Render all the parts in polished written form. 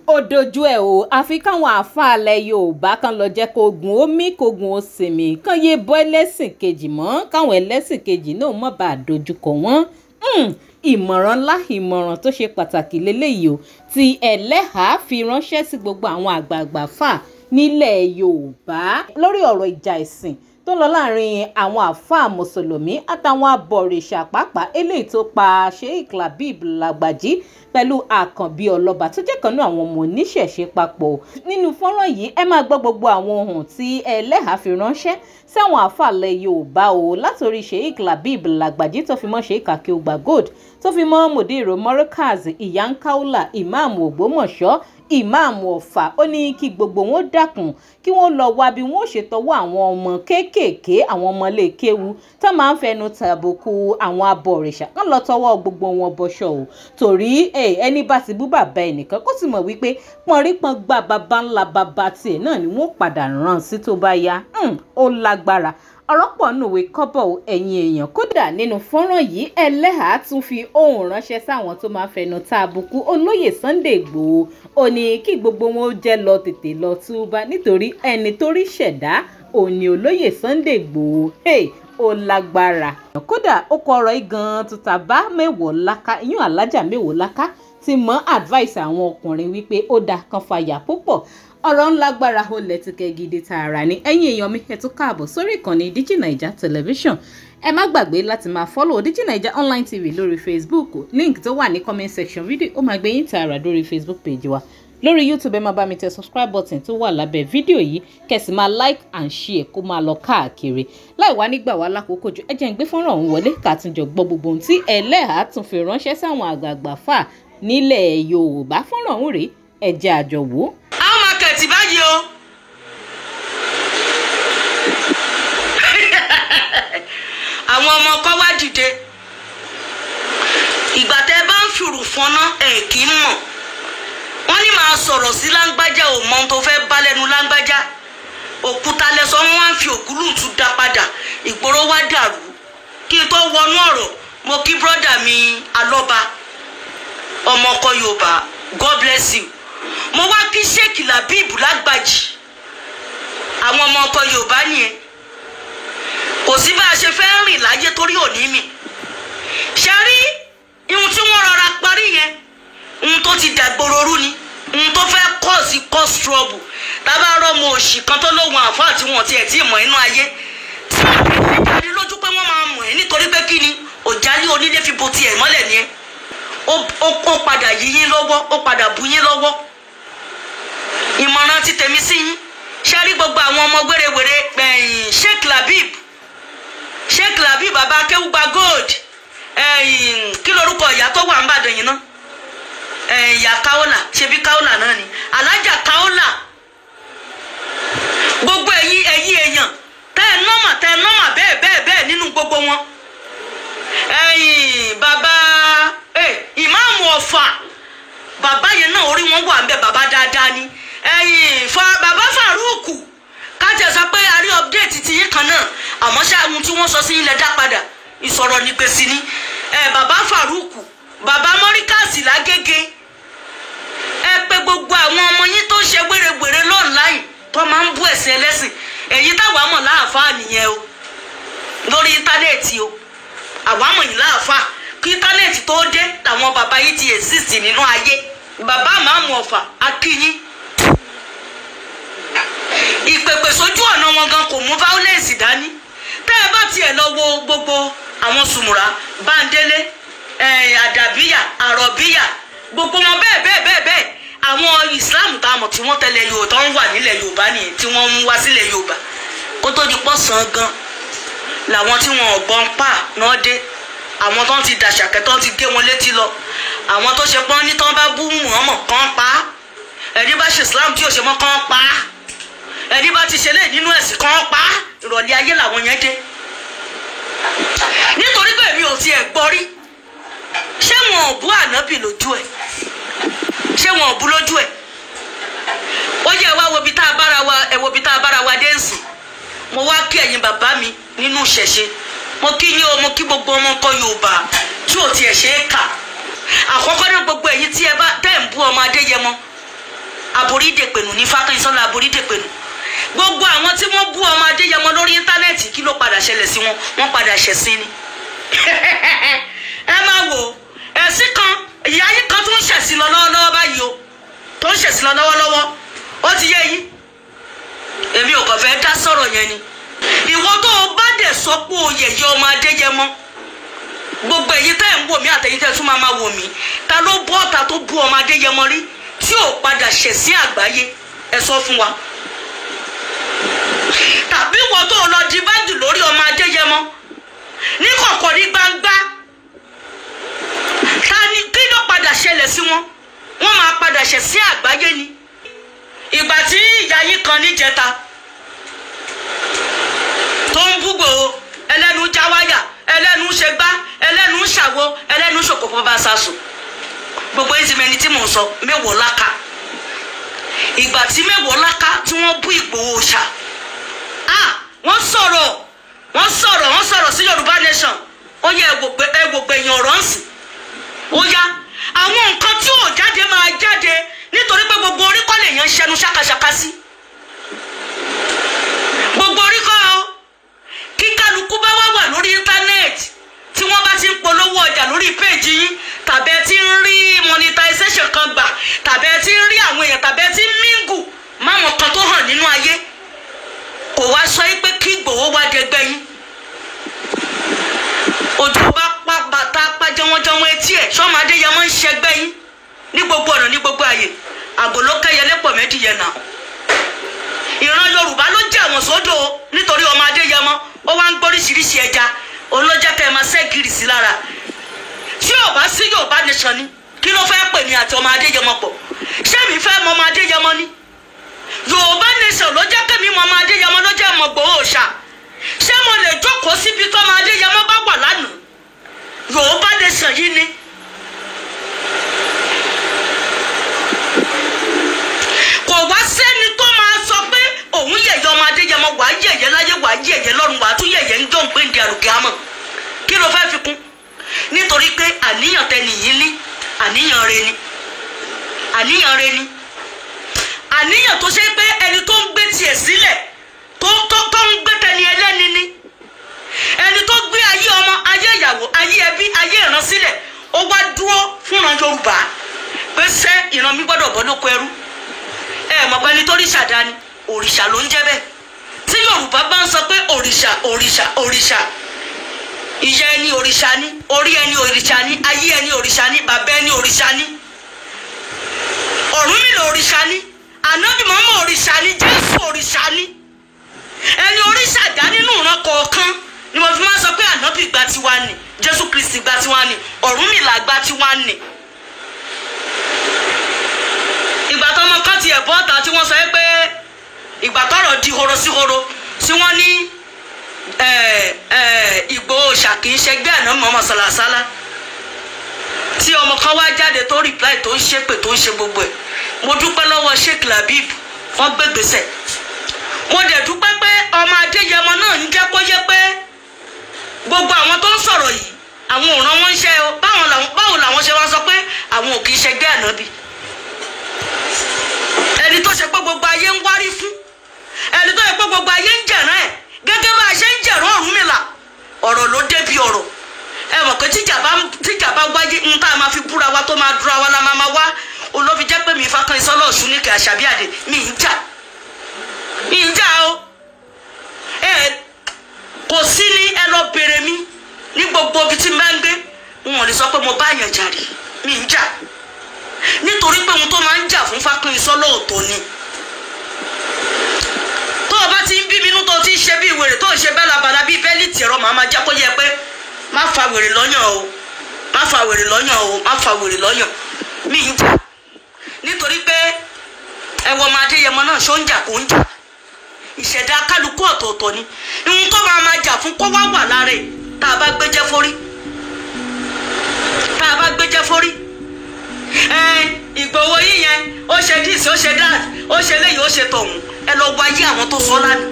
ó dojú ẹ̀ o àfi káwọn àfáàlẹ̀ Yorùbá kan lọ jẹ́ kó gun omi kó gun òsèmí kan yé bọ́ ẹlẹ́sìn kejì mọ́ káwọn ẹlẹ́sìn kejì náà má bàa dojúkọ wọ́n. Ìmọ̀ràn ńlá ìmọ̀ràn tó ṣe pàtàkì lélẹ́yìí o tí Ẹlẹ́hàá fi ránṣẹ́ sí gbogbo àwọn àgbààgbà fà nílẹ̀ Yorùbá lórí ọ̀rọ̀ ìjà ẹ̀sìn tó lọ láàrin àwọn àfáà mùsùlùmí àtàwọn abọ̀rìṣà pàápàá eléyìí tó pa Sheikh Labeeb Lagbaji pẹ̀lú Àkànbí Ọlọ́ba tó jẹ́ kan náà àwọn ọmọ oníṣẹ̀ṣe papọ̀. Nínú fọ́nrán yìí ẹ máa gbọ́ gbogbo àwọn ohun tí Ẹlẹ́hàá fi ránṣẹ́ sí àwọn àfàlẹ̀ Yorùbá o látòrí Sheikh Labeeb Lagbaji tó fi mọ́ Sheikh Akeugba Gold tó fi mọ́ Mudiru Morikaz Ìyá Kaula ìmáàmù Ògbómọ̀ṣọ́ ìmáàmù Ọ̀fà. Ó ní kí gbogbo wọn dákun kí wọ́n lọ wá bí wọ́n ṣe tọwọ́ àwọn ọmọ kéékèèké àwọn ọmọlé kéwu tó máa ń fẹnu tàbùkù àwọn abọ̀rìṣà kán lọ tọwọ́ gbogbo wọn bọṣọ o torí ẹni bá ti bú bàbá ẹnìkan kó sì mọ̀ wípé pọnrípọn gba bàbá ńlá bàbá tiẹ̀ náà ni wọ́n padà rán sí tó bá yá. Ó lágbára ọ̀rọ̀ pọ̀ nùwé kọ́bọ̀ ẹ̀yin èèyàn. Kódà nínú fọ́nrán yìí Ẹlẹ́hàá tún fi ohùn ránṣẹ́ sáwọn tó máa fẹnu tàbùkù olóyè Sunday Igboho. Ó ní kí gbogbo wọn ó jẹ́ lọ tètè lọ túbá nítorí ẹni tó rí ṣẹ̀dá òní olóyè Sunday Igboho. Ó lágbára. Kódà ó kọ ọ̀rọ̀ igan tuta bá Mẹ́wọ̀ọ́ Láká ìyún Alájà Mẹ́wọ̀ọ́ Láká ti mọ advice àwọn ọkùnrin wípé ó dáa kan fàyà púpọ̀. Ọ̀rọ̀ ńlágbára ó lẹ́tìkẹ́ gidi tààrà ni. Ẹ̀yin èèyàn mi ẹ tún káàbọ̀ sórí ìkànnì DigiNaija Television. Ẹ má gbàgbé láti máa follow DigiNaija Online TV lórí Facebook. Link tó wà ní comment section video ó máa gbé yín tààrà lórí Facebook page wa. Lórí YouTube ẹ máa bá mi tẹ subscribe button tó wà lábẹ́ fídíò yìí kẹ̀sì máa like and share kó máa lọ káàkiri. Láì wá nígbà wá lákòókò jù ẹ jẹ́ n gbé fọ́nrán ọ̀hún wọlé ká tún jọ gbọ́ gbogbo ohun tí Ẹlẹ́hàá tún fi ránṣẹ́ sáwọn àgbààgbà fà nílẹ̀ Yorùbá. Fọ́nrán ọ̀hún rèé ẹ jẹ́ a jọ wò. Àwọn mákẹ́tì báyìí o àwọn ọmọ ọkọ wá dìde ìgbà tẹ́ bá ń fìrù fọ́nà kì í mọ̀ wọ́n ní máa sọ̀rọ̀ sí Láńgbájá ò mọ tó fẹ́ bá lẹ́nu Láńgbájá òkúta lẹ́sọ̀ wọ́n wá ń fi òkúlùtù dá padà ìgboro wá dàrú. Kí n tó wọnú ọ̀rọ̀ mo kí brọ́dà mi Alọ́ba ọmọ ọkọ Yorùbá God bless you. Mo wá kí Sheikh Labeeb Lagbaji àwọn ọmọ ọkọ Yorùbá nìyẹn. Kò sí bá a ṣe fẹ́ rìn láyé torí òní mi ṣe rí ihun tí wọ́n rọra parí yẹn ohun tó ti dàgbòrò rú ni ohun tó fẹ́ cause trouble. Tábà rọ́mọ òṣì kan tó lóhun àfáà tí wọ́n tiẹ̀ tí mọ̀ inú ayé tí wọ́n fi jáde lójú pé wọ́n máa mọ̀ ẹ́ nítorí pé kí ni òjálé onílé fi bo tiẹ̀ mọ́lẹ̀ ni ẹ́ ó padà yí yín lọ́wọ́ ó padà bú yín lọ́wọ́. Ìmọ̀ràn ti tèmi sí yín ṣe rí gbogbo àwọn ọmọ wérewère Sheikh Labeeb bàbá Akeugba Gold kí lorúkọ ìyá tó wà ń bàdàn yìí náà ìyá Kaola ṣebí Kaola náà ni Alájà Kaola. Gbogbo ẹ̀yin èèyàn tẹ́ ẹ nọ́mà bẹ́ẹ̀ nínú gbogbo wọn. Bàbá ìmáàmù Ọ̀fà bàbá yẹn náà orí wọn wà ń bẹ bàbá dáadáa ni. Bàbá Faruku kájẹ sọ pé a rí update ti yín kan náà àmọ́ ṣáàmù tí wọ́n sọ sí ilẹ̀ dá padà ìsọ̀rọ̀ ní gbèsè ni. Bàbá Faruku bàbá Morikaz Lágége ẹ pé gbogbo àwọn ọmọ yín tó ṣe wérewère lọ́ọ̀láì tó máa ń bú ẹ̀sìn ẹlẹ́sìn èyí táwa mọ̀ láàfáà nìyẹn o lórí íńtánẹ́ẹ̀tì o àwa mọ̀ yín láàfáà kí íńtánẹ́ẹ̀tì tó dé làwọn bàbá yìí ti exist nínú ayé. Bàbá Ìmáàmù Ọ̀fà akínyín ìpèpè sójú ọ̀nà wọn gan kò mú violence dání. Tẹ́ ẹ bá tiẹ̀ lọ wo gbogbo àwọn Sùmùrà Bándélé Àdàbíyà Àrọ̀bíyà gbogbo wọn bẹ́ẹ̀ àwọn Islam tá a mọ̀ tí wọ́n tẹ̀lé Yorùbá tó ń wà nílẹ̀ Yorùbá nìyẹn tí wọ́n ń wá sílẹ̀ Yorùbá kó tó di pọ̀ sàn gan làwọn tí wọn ọ̀gbọ́n pa náà dé àwọn tó ń ti dàṣàkẹ́ tó ń ti gé wọn létí lọ àwọn tó ṣe pọ́n ní tó ń bá bú Muhammad kàn pa ẹni bá ṣe Islam tí ò ṣe mọ́ kàn pa ẹni bá ti ṣe lé nínú ẹ̀sìn kàn pa ìrọ̀lẹ́ ayé làwọn yẹn dé. Nítorí pé èmi ò tiẹ̀ gbọ́ rí ṣé wọn ò bú ànábì lójú ẹ̀ ṣé wọn ò bú lójú ẹ̀. Ó yẹ wá wo bí tá a bára wa dé nsìn. Mo wá kí ẹ̀yin bàbá mi nínú ìṣẹ̀ṣe mo kí yín o mo kí gbogbo ọmọ ọkọ Yorùbá tí ò tiẹ̀ ṣe é kà. Àkọ́kọ́ náà gbogbo ẹ̀yin tí ẹ bá tẹ́ ń bú ọmọ Adéyẹmọ aborídèpẹ̀nù ní Fákínsọ́lá aborídèpẹ̀nù. Gbogbo àwọn tí wọ́n bú ọmọ Adéyẹmọ lórí íńtánẹ́ẹ̀tì kí ló padà ṣẹlẹ̀ sí wọn? Wọ́n padà ṣẹ̀sín ni. Ẹ máa wò ẹ̀sìn kan ìyá yìí kan tó ń ṣẹ̀sín lọ lọ́wọ́lọ́wọ́ báyìí o, tó ń ṣẹ̀sín lọ lọ́wọ́lọ́wọ́, ó ti yé yín. Èmi ò kàn fẹ́ dá sọ̀rọ̀ yẹn ni. Ìwọ tó o bá dẹ̀ sọ pé o yẹ̀yẹ́ ọmọ Adéyẹmọ, gbogbo èyí tẹ́ ń wò mí àtẹ̀yìn tẹ́ tún máa wò mí, ta ló bọ́ ọ̀tá tó bú ọmọ Adéyẹmọ rí tí ò padà ṣẹ̀sín àgbáyé? Ẹ sọ fún wa. Tàbí ìwọ tó lọ di báńdì lórí ọmọ Adéyẹmọ ní kọ̀kọ̀ ní gbangba, ta ni kí ló padà ṣẹlẹ̀ sí wọn? Wọ́n máa padà ṣẹ̀sín àgbáyé ni. Ìgbà tí ìyá yín kan níjẹta tó ń bú Ìgbòho, ẹlẹ́nu já wáyà, ẹlẹ́nu ṣe gbá, ẹlẹ́nu ṣàwo, ẹlẹ́nu ṣòkòkò bá sásùn. Gbogbo ìsìnmẹ́ni tí mò ń sọ Mẹ́wọ̀ọ́ Láká. Ìgbà tí Mẹ́wọ̀ọ́ Láká tí wọ́n bú Ìgbòho ṣá, wọ́n sọ̀rọ̀ sí Yorùbá Nation. Ó yẹ ẹgbògbè èèyàn ọ̀rọ̀ ń sìn. Ó yá àwọn nǹkan tí ò jáde máa jáde nítorí pé gbogbo orí kọ́ lèèyàn ń ṣẹnu ṣákaṣáká sí. Gbogbo orí kọ́ o, kí kálukú bá wà lórí íńtánẹ́ẹ̀tì tí wọ́n bá ti ń polówó ọjà lórí péèjì yín, tàbí ẹ ti ń rí monetization kan gbà, tàbí ẹ ti ń rí àwọn èèyàn, tàbí ẹ ti ń mingu máwọn kan tó hàn nínú ayé, kò wá sọ pé kí Ìgbòho wá dẹgbẹ́ yín. Òjò bá pa bàtà pa jọwọ́jọwọ́ etí ẹ̀, ṣọ́mọ Adéyẹmọ ń ṣẹgbẹ́ yín ní gbogbo ọ̀nà ní gbogbo ààyè. Àgò ló kẹ́yẹ lẹ́pọ̀ méjì yẹn náà. Ìran Yorùbá ló jẹ́ àwọn sódò nítorí ọmọ Adéyẹmọ, ó wá ń gbóríṣiríṣi ẹja, òun ló jẹ́ kẹ́ ẹ máa ṣẹ́gìrì sí lára. Tí ò bá sí Yorùbá Nation ni, kí ló fẹ́ pè mí àti ọmọ Adéyẹmọ pọ̀? Ṣé mi fẹ́ mọ ọmọ Adéyẹmọ ni? Yorùbá Nation ló jẹ́ kẹ́mi mọ ọmọ Adéyẹmọ, ló jẹ́ mọ Ìgbòho ṣá. Ṣé mo lè jókòó síbi tó ọmọ Adéyẹmọ bá wà lánàá? Yorùbá Nation yìí ni. Kò wá sẹ́ni tó máa sọ pé òun yẹ̀yẹ́ ọmọ Adéyẹmọ, wàá yẹ̀yẹ́ láyé, wàá yẹ̀yẹ́ lọ́run, wàá tún yẹ̀yẹ́ ń jọ ń pè ní àrùkẹ́ àmọ́. Kí ló fẹ́ fi kún? Nítorí pé àníyàn tẹni yìí ní àníyàn rẹ ni. Àníyàn rẹ ni. Àníyàn tó ṣe pé ẹni tó ń gbé tiẹ̀ sílẹ̀ tó ń gbé tẹni ẹlẹ́ni ni. Ẹni tó gbé ayé ọmọ, ayé ìyàwó, ayé ẹbí, ayé ìran sílẹ̀, ó wá dúró fúnran Yorùbá pé ṣé ìran mi gbọ́dọ̀ bọ́ lóko ẹrú. Ẹ mọ̀ pé ẹni tó ríṣà dání, òrìṣà ló ń jẹ́ bẹ́ẹ̀. Tí Yorùbá bá ń sọ pé òrìṣà òrìṣà òrìṣà, ìyá ẹni òrìṣà ni, orí ẹni òrìṣà ni, ayé ẹni òrìṣà ni, bàbá ẹni òrìṣà ni, Ọ̀rúnmìlà òrìṣà ni, Ànábì Mùhámádù òrìṣà ni, Jésù òrìṣà ni. Ẹni òrìṣà dá nínú ìran kọ̀ọ̀kan ni mo fi máa sọ pé Ànábì gba tiwa nì, Jésù Kristi gba tiwa nì, Ọ̀rúnmìlà gba tiwa nì. Ìgbà tó ọmọ kan ti ẹ̀bọ́ ọ̀tá tí wọ́n sọ pé ìgbà tọ́rọ̀ di horo sí horo tí wọ́n ní Ìgbòho ṣà kì í ṣẹgbẹ́ àná mọ́mọ́ sàlàsálà, tí ọmọ kan wá jáde tó reply tó ń ṣépè tó ń ṣe gbogbo ẹ̀. Mo dúpẹ́ lọ́wọ́ Sheikh Labib, wọ́n gbégbèsè. Mo dẹ̀ dúpẹ́ pé ọmọ Adéyẹmọ náà ń jẹ́ kó yẹ pé gbogbo àwọn tó ń sọ̀rọ̀ yìí àwọn ò rán wọn ṣẹ́ o. Báwo làwọn ṣe wá sọ pé àwọn ò kì í ṣẹgbẹ́ Ànábì? Ẹni tó ṣe pé gbogbo ayé ń wárí fún, ẹni tó ṣe pé gbogbo ayé ń jẹ̀rán ẹ̀ gẹ́gẹ́ bá a ṣe ń jẹ̀rán Ọ̀rúnmìlà. Ọ̀rọ̀ ló débi ọ̀rọ̀. Ẹ mọ̀ pé tíjà bá wáyé ń tá a máa fi búra wa tó máa dúra wa la máa wá. Olóbi jẹ́ pé mi Fákínsọ́lá Ọ̀ṣúnìkẹ́ Àṣàbíàdé mi ń jà o. Kò sí ní ẹ lọ bèrè mi ní gbogbo ibi tí n bá ń gbé, wọn ò lè sọ pé mo bá yàn jà rí. Mi ń jà nítorí pé ohun tó máa ń jà fún Fákínsọ́lá ọ̀tọ̀ ni. Tó o bá ti ń bí minú tó ti ń ṣe bí wèrè tó ń ṣe bálabàla bí bẹ́líìtì ẹ̀rọ, màá máa jẹ́ kó yẹ pé má fa wèrè lọ́yàn o, má fa wèrè lọ́yàn o, má fa wèrè lọ́yàn. Mi ń jà nítorí pé ẹwọ ọmọ Adéyẹmọ náà ṣó ń jà kó ń jà. Ìṣẹ̀dá kálukú ọ̀tọ̀ọ̀tọ̀ ni. Ohun tó máa jà fún kó wá wà lára ẹ̀ tá a bá gbéjẹ́ fórí. Ìgbòho yìí yẹn ó ṣe dis, ó ṣe dat, ó ṣe léyìí, ó ṣe tọ̀hún. Ẹ lọ wáyé àwọn tó sọ lánàá.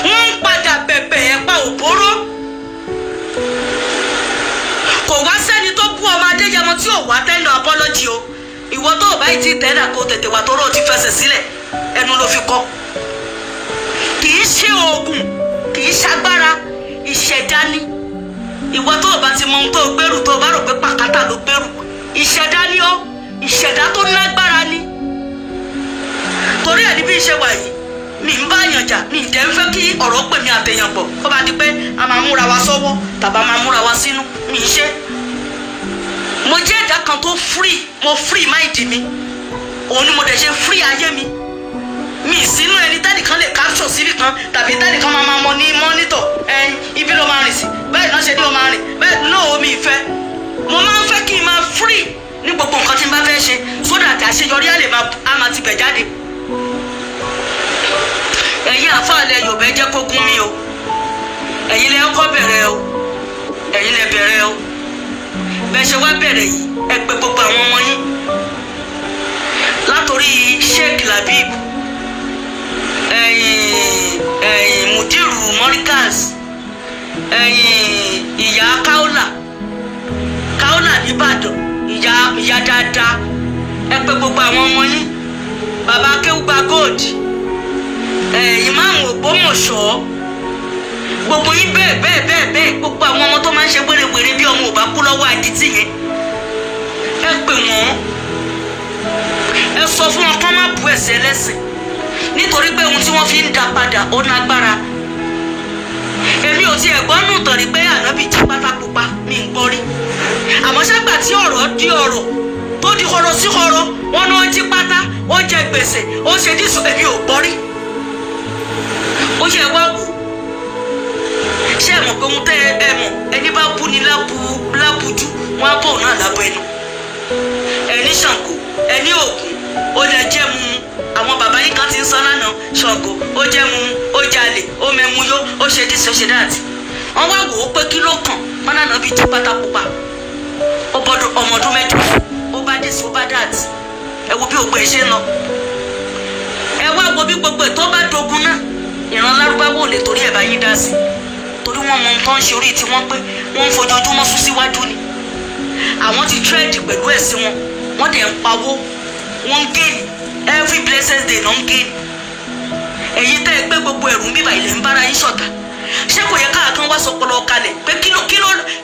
Wọ́n ń padà bẹ̀bẹ̀ ẹ̀ pa òbóró. Kò wá sẹ́ni tó bú ọmọ Adéyẹmọ tí ò wá tẹ́lẹ̀ apọ́lọ́jì o. Ìwọ tó bá yìí ti tẹ́lẹ̀ kó tètè wà tóró ti fẹsẹ̀ sílẹ̀ ẹnu ló fi kọ́. kì í ṣe oògùn kì í ṣagbára ìṣẹ̀dá ni. ìwọ tó o bá ti mọ ohun tó o gbèrú tó o bá rò pé pàkátà ló gbèrú ìṣẹ̀dá ni ó ìṣẹ̀dá tó lágbára ni. torí ẹ̀ ní bí iṣẹ́ wà yìí mi ń bá yàn jà mi ìdẹ́ ń fẹ́ kí ọ̀rọ̀ pè mí àtẹ̀yàn pọ̀ kó bá di pé a máa múra wa sọ́wọ́ tàbá máa múra wa sínú mi ń ṣe. mo jẹ́ ẹ̀dá kan tó mo free mind mi òun ni mo dẹ̀ ṣe free ayé mi. mi sínú ẹni tẹ́nìkan lè capture síbì kan tàbí tẹ́nìkan máa mọ ní mọ́nítọ̀ ibi ló máa rìn sí bẹ́ẹ̀ náà ṣe ní o máa rìn bẹ́ẹ̀ náà mi ìfẹ́. mo máa ń fẹ́ kí n máa free ní gbogbo nǹkan tí n bá fẹ́ ṣe sódà àti àṣeyọrí á máa ti bẹ̀ jáde. ẹ̀yin àfáàlẹ̀ Yorùbá jẹ́ kó gún mi o ẹ̀yin lẹ kọ́ bẹ̀rẹ̀ o ẹ̀yin lẹ bẹ̀rẹ̀ o bẹ́ẹ̀ ṣe wá bẹ̀rẹ̀ yìí ẹ pè gbogbo àwọn ọmọ yín látòrí Sheikh Labib Mudiru Morikaz ìyá Kaola nìbàdàn ìyá dáadáa ẹ pè gbogbo àwọn ọmọ yín bàbá Akéwùgbà Gold ìmáàmù Ògbómọ̀ṣọ́ gbogbo yín bẹ́ẹ̀ gbogbo àwọn ọmọ tó máa ń ṣe wérewère bí ọmọ ò bá kú lọ́wọ́ àdìtì yẹn ẹ pè wọ́n ẹ sọ fún wọn kán má bu ẹ̀ṣẹ̀ ẹlẹ́ṣẹ̀ nítorí pé ohun tí wọ́n fi ń dá padà ó nágbára. èmi ò tiẹ̀ gbọ́ nù tàn rí pé ànábì jí pátápupa mi ń gbọ́ rí àmọ́ ṣàgbà tí ọ̀rọ̀ di ọ̀rọ̀ tó di horo sí horo wọn náà jí pátá ó jẹ gbèsè ó ṣe dísù èmi ò gbọ́ rí. ó yẹ wá wò ṣé ẹ mọ̀ pé ohun tẹ́ ẹ mọ̀ ẹni bá bú ni lábújú wọn á bọ̀ náà lábọ́ ẹnu. ẹni Ṣàngó ẹni Ògún ó lè jẹ́ mu àwọn bàbá yìí kan ti ń sọ lánàá Ṣàngó ó jẹ́ mu ó jalè ó mẹ́mu yó ó ṣe dísè ó ṣe dáàtì. wọ́n wá wò ó pé kí ló kàn wọ́n náà bí jí pátá pupa ó bọ́dọ̀ ọmọ ọdún mẹ́jọ ó bá dísè ó bá dáàtì. ẹ wo bí gbogbo ẹ̀ ṣe ń lọ ẹ wá wo bí gbogbo ẹ̀ tó bá dogun náà ìran Lárúbáwò lè torí ẹ̀ bá yín dá sí torí wọ́n mọ nǹkan ṣe orí tí wọ́n pé wọ́n ń fojoojúmọ́ sún síwájú ni. àwọn ti trade pẹ̀lú ẹ̀sìn wọn wọ́n dẹ̀ ń pawó wọ́n ń gain every blessed day ló ń gain. ẹ̀yin tẹ́ ẹ gbé gbogbo ẹ̀rù bíbá ilẹ̀ ń bára yín ṣọ̀tá ṣé kò yẹ káà kan wá sọpọlọ kalẹ̀ pé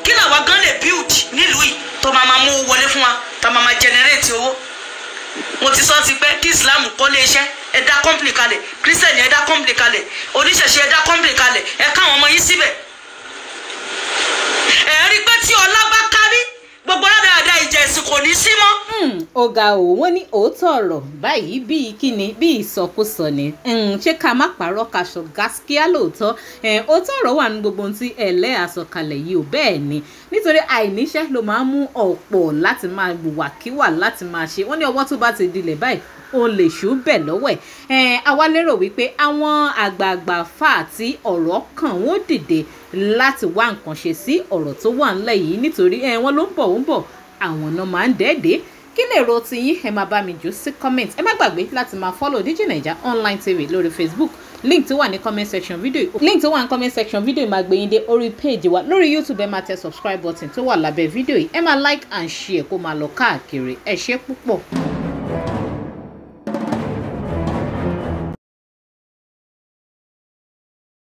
kí làwa gan lè build nílùú yìí tó máa mú owó wọlé fún wa tá máa generate owó. mo ti sọ ti pé kí Islam kọ́ lé iṣẹ́ ẹ dá company kalẹ̀ Christian ẹ dá company kalẹ̀ oníṣẹ̀ṣe ẹ dá company kalẹ̀ ẹ káwọn ọmọ yín síbẹ̀. ẹ rí pé tí ọlá bá kárí gbogbo dáadáa ìjẹ̀sìn kò ní sí mọ́. ọ̀gá o wọ́n ní òótọ́ ọ̀rọ̀ báyìí bíi kíni bíi ìsọkúsọ ni ṣé ká má parọ́ ká sọ gáskíá lóòótọ́ òótọ́ ọ̀rọ̀ wà ní gbogbo ohun tí ẹlẹ́yà sọ̀kalẹ̀ yìí ò bẹ́ẹ̀ ni nítorí àìníṣẹ́ ló máa ń mú ọ̀pọ̀ láti máa wàkíwà láti máa ṣe wọ́n ní ọwọ́ tó bá ti dilẹ̀ báyìí o lè ṣú bẹ̀ lọ́wọ́ ẹ̀ àwa lérò wípé àwọn àgbààgbà fà tí ọ̀rọ̀ kàn wọ́n dìde láti wá nǹkan ṣe sí ọ̀rọ̀ tó wà ńlẹ̀ yìí nítorí wọ́n ló ń bọ̀ àwọn náà máa ń dẹ́ẹ̀dẹ́. kí lè ro ti yín ẹ máa bá mi jù sí comment ẹ má gbàgbé láti máa follow DigiNaija online TV lórí Facebook link tó wà ní comment section video máa gbé yín dé orí page wa lórí YouTube ẹ máa tẹ subscribe button tó wà lábẹ́ fídíò yìí ẹ máa like and share kó máa lọ káàkiri ẹ ṣé púpọ̀.